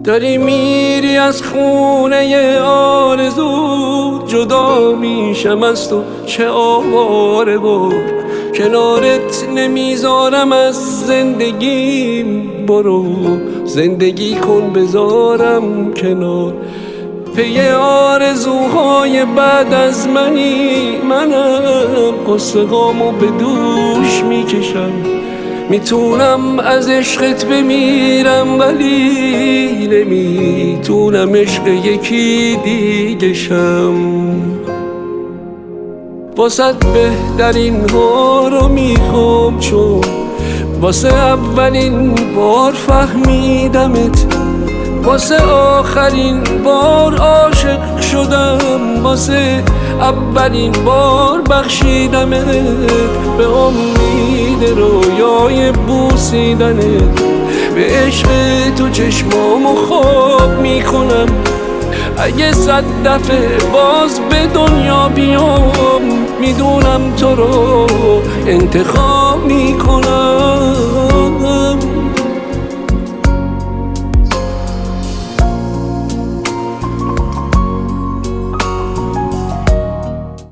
داری میری از خونه آرزو، جدا میشم از تو چه آواره بود، کنارت نمیذارم از زندگیم، برو زندگی کن بذارم کنار. پی آرزوهای بعد از منم قصه هامو به دوش میکشم، میتونم از عشقت بمیرم ولی نمیتونم عشق یکی دیگه شم. واسه بهترین ها رو میخوام، چون واسه اولین بار فهمیدمت، واسه آخرین بار عاشق شدم، واسه اولین بار بخشیدمت، به امید رویای بوسیدنت، به عشق تو چشمامو خواب میکنم. اگه 100 دفعه باز به دنیا بیام، میدونم تو رو انتخاب میکنم.